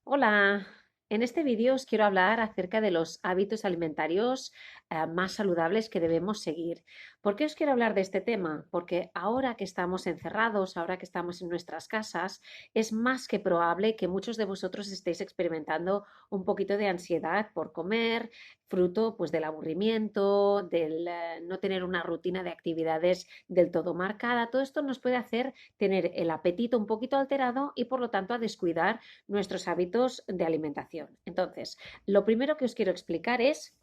Hola, en este vídeo os quiero hablar acerca de los hábitos alimentarios más saludables que debemos seguir. ¿Por qué os quiero hablar de este tema? Porque ahora que estamos encerrados, ahora que estamos en nuestras casas, es más que probable que muchos de vosotros estéis experimentando un poquito de ansiedad por comer, fruto pues del aburrimiento, del no tener una rutina de actividades del todo marcada. Todo esto nos puede hacer tener el apetito un poquito alterado y por lo tanto a descuidar nuestros hábitos de alimentación. Entonces, lo primero que os quiero explicar es,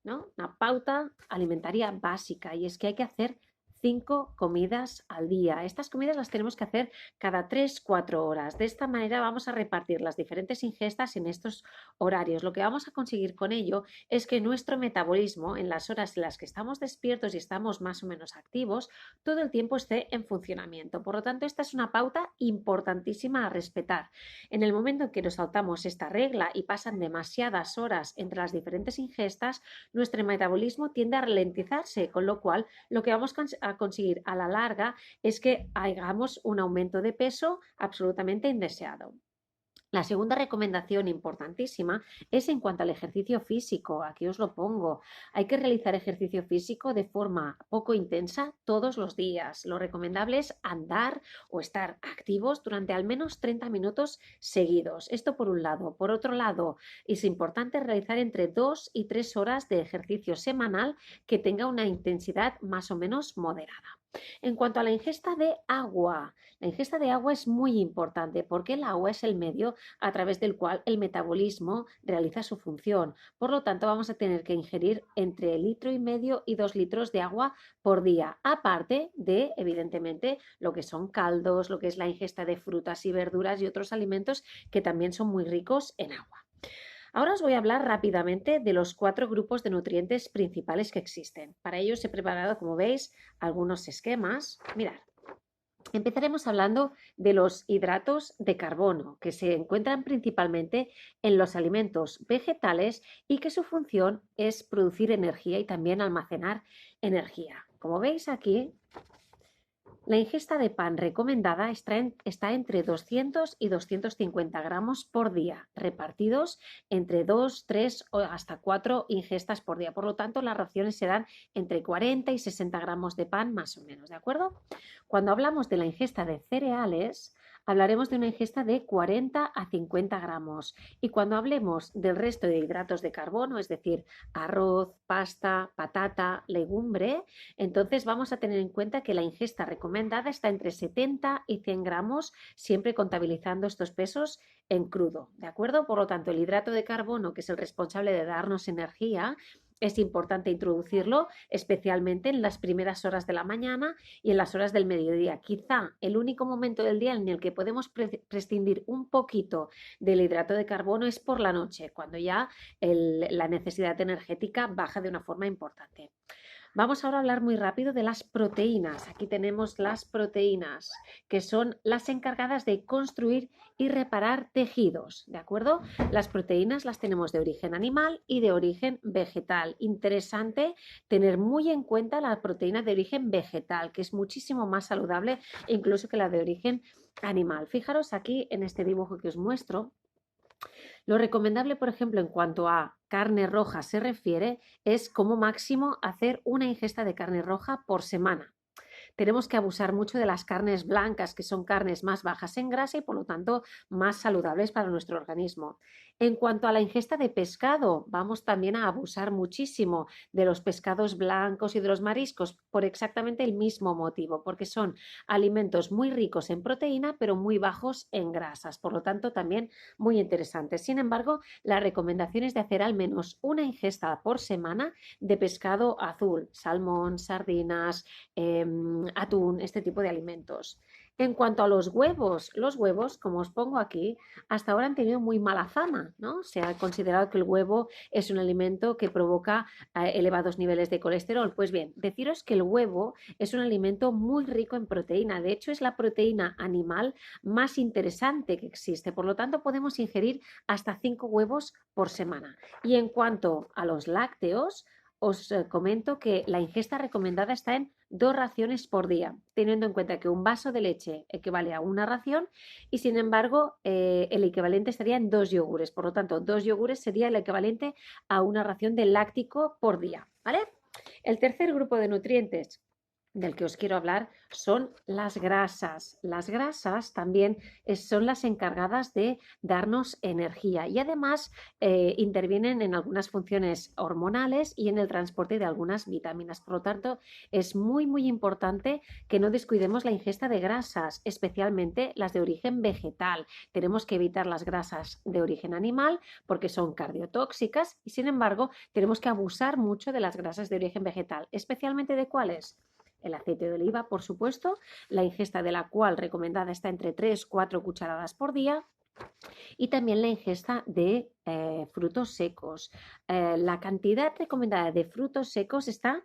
¿no?, una pauta alimentaria básica, y es que hay que hacer 5 comidas al día. Estas comidas las tenemos que hacer cada 3-4 horas. De esta manera vamos a repartir las diferentes ingestas en estos horarios. Lo que vamos a conseguir con ello es que nuestro metabolismo, en las horas en las que estamos despiertos y estamos más o menos activos, todo el tiempo esté en funcionamiento. Por lo tanto, esta es una pauta importantísima a respetar. En el momento en que nos saltamos esta regla y pasan demasiadas horas entre las diferentes ingestas, nuestro metabolismo tiende a ralentizarse, con lo cual lo que vamos a conseguir a la larga es que hagamos un aumento de peso absolutamente indeseado. La segunda recomendación importantísima es en cuanto al ejercicio físico. Aquí os lo pongo. Hay que realizar ejercicio físico de forma poco intensa todos los días. Lo recomendable es andar o estar activos durante al menos 30 minutos seguidos. Esto por un lado. Por otro lado, es importante realizar entre 2 y 3 horas de ejercicio semanal que tenga una intensidad más o menos moderada. En cuanto a la ingesta de agua es muy importante porque el agua es el medio a través del cual el metabolismo realiza su función. Por lo tanto, vamos a tener que ingerir entre 1,5 litros y 2 litros de agua por día, aparte de, evidentemente, lo que son caldos, lo que es la ingesta de frutas y verduras y otros alimentos que también son muy ricos en agua. Ahora os voy a hablar rápidamente de los 4 grupos de nutrientes principales que existen. Para ello os he preparado, como veis, algunos esquemas. Mirad. Empezaremos hablando de los hidratos de carbono, que se encuentran principalmente en los alimentos vegetales y que su función es producir energía y también almacenar energía. Como veis aquí, la ingesta de pan recomendada está entre 200 y 250 gramos por día, repartidos entre 2, 3 o hasta 4 ingestas por día. Por lo tanto, las raciones serán entre 40 y 60 gramos de pan más o menos, ¿de acuerdo? Cuando hablamos de la ingesta de cereales, hablaremos de una ingesta de 40 a 50 gramos. Y cuando hablemos del resto de hidratos de carbono, es decir, arroz, pasta, patata, legumbre, entonces vamos a tener en cuenta que la ingesta recomendada está entre 70 y 100 gramos, siempre contabilizando estos pesos en crudo, ¿de acuerdo? Por lo tanto, el hidrato de carbono, que es el responsable de darnos energía, es importante introducirlo especialmente en las primeras horas de la mañana y en las horas del mediodía. Quizá el único momento del día en el que podemos prescindir un poquito del hidrato de carbono es por la noche, cuando ya la necesidad energética baja de una forma importante. Vamos ahora a hablar muy rápido de las proteínas. Aquí tenemos las proteínas, que son las encargadas de construir y reparar tejidos, ¿de acuerdo? Las proteínas las tenemos de origen animal y de origen vegetal. Interesante tener muy en cuenta la proteína de origen vegetal, que es muchísimo más saludable incluso que la de origen animal. Fijaros aquí en este dibujo que os muestro. Lo recomendable, por ejemplo, en cuanto a carne roja se refiere, es como máximo hacer una ingesta de carne roja por semana. Tenemos que abusar mucho de las carnes blancas, que son carnes más bajas en grasa y por lo tanto más saludables para nuestro organismo. En cuanto a la ingesta de pescado, vamos también a abusar muchísimo de los pescados blancos y de los mariscos por exactamente el mismo motivo, porque son alimentos muy ricos en proteína pero muy bajos en grasas, por lo tanto también muy interesantes. Sin embargo, la recomendación es de hacer al menos una ingesta por semana de pescado azul, salmón, sardinas, atún, este tipo de alimentos. En cuanto a los huevos, como os pongo aquí, hasta ahora han tenido muy mala fama, ¿no? Se ha considerado que el huevo es un alimento que provoca elevados niveles de colesterol. Pues bien, deciros que el huevo es un alimento muy rico en proteína. De hecho, es la proteína animal más interesante que existe. Por lo tanto, podemos ingerir hasta 5 huevos por semana. Y en cuanto a los lácteos, os comento que la ingesta recomendada está en 2 raciones por día, teniendo en cuenta que un vaso de leche equivale a una ración y sin embargo el equivalente estaría en 2 yogures. Por lo tanto, 2 yogures sería el equivalente a una ración de láctico por día, ¿vale? El tercer grupo de nutrientes del que os quiero hablar son las grasas. Las grasas también son las encargadas de darnos energía y además intervienen en algunas funciones hormonales y en el transporte de algunas vitaminas. Por lo tanto, es muy importante que no descuidemos la ingesta de grasas, especialmente las de origen vegetal. Tenemos que evitar las grasas de origen animal porque son cardiotóxicas y sin embargo tenemos que abusar mucho de las grasas de origen vegetal, especialmente de cuáles. El aceite de oliva, por supuesto, la ingesta de la cual recomendada está entre 3-4 cucharadas por día, y también la ingesta de frutos secos. La cantidad recomendada de frutos secos está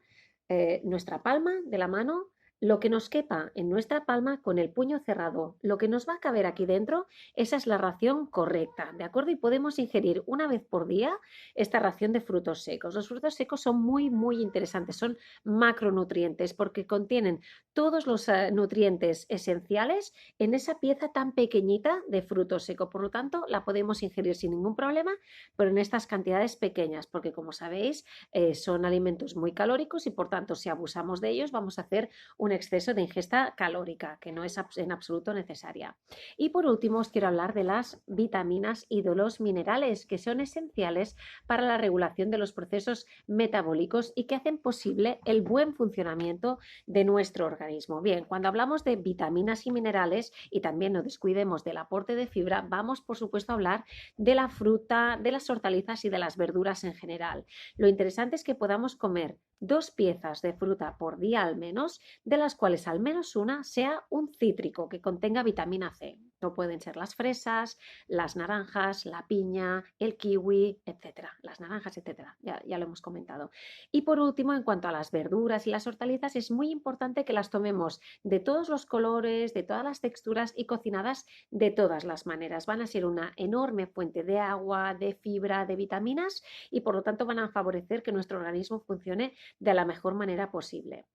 nuestra palma de la mano, lo que nos quepa en nuestra palma con el puño cerrado, lo que nos va a caber aquí dentro, esa es la ración correcta, ¿de acuerdo? Y podemos ingerir una vez por día esta ración de frutos secos. Los frutos secos son muy interesantes, son macronutrientes porque contienen todos los nutrientes esenciales en esa pieza tan pequeñita de fruto seco. Por lo tanto, la podemos ingerir sin ningún problema, pero en estas cantidades pequeñas, porque como sabéis, son alimentos muy calóricos y por tanto, si abusamos de ellos, vamos a hacer un exceso de ingesta calórica, que no es en absoluto necesaria. Y por último, os quiero hablar de las vitaminas y de los minerales, que son esenciales para la regulación de los procesos metabólicos y que hacen posible el buen funcionamiento de nuestro organismo. Bien, cuando hablamos de vitaminas y minerales y también no descuidemos del aporte de fibra, vamos por supuesto a hablar de la fruta, de las hortalizas y de las verduras en general. Lo interesante es que podamos comer 2 piezas de fruta por día al menos, de las cuales al menos una sea un cítrico que contenga vitamina C. No pueden ser las fresas, las naranjas, la piña, el kiwi, etcétera. Las naranjas, etcétera. Ya lo hemos comentado. Y por último, en cuanto a las verduras y las hortalizas, es muy importante que las tomemos de todos los colores, de todas las texturas y cocinadas de todas las maneras. Van a ser una enorme fuente de agua, de fibra, de vitaminas y por lo tanto van a favorecer que nuestro organismo funcione de la mejor manera posible.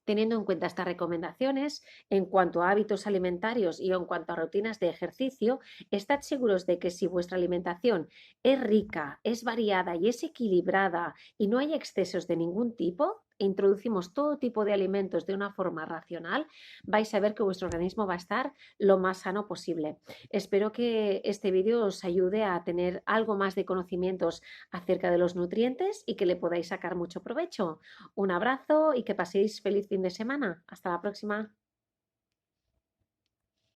Teniendo en cuenta estas recomendaciones en cuanto a hábitos alimentarios y en cuanto a rutinas de ejercicio, estad seguros de que si vuestra alimentación es rica, es variada y es equilibrada y no hay excesos de ningún tipo, e introducimos todo tipo de alimentos de una forma racional, vais a ver que vuestro organismo va a estar lo más sano posible. Espero que este vídeo os ayude a tener algo más de conocimientos acerca de los nutrientes y que le podáis sacar mucho provecho. Un abrazo y que paséis feliz fin de semana. Hasta la próxima.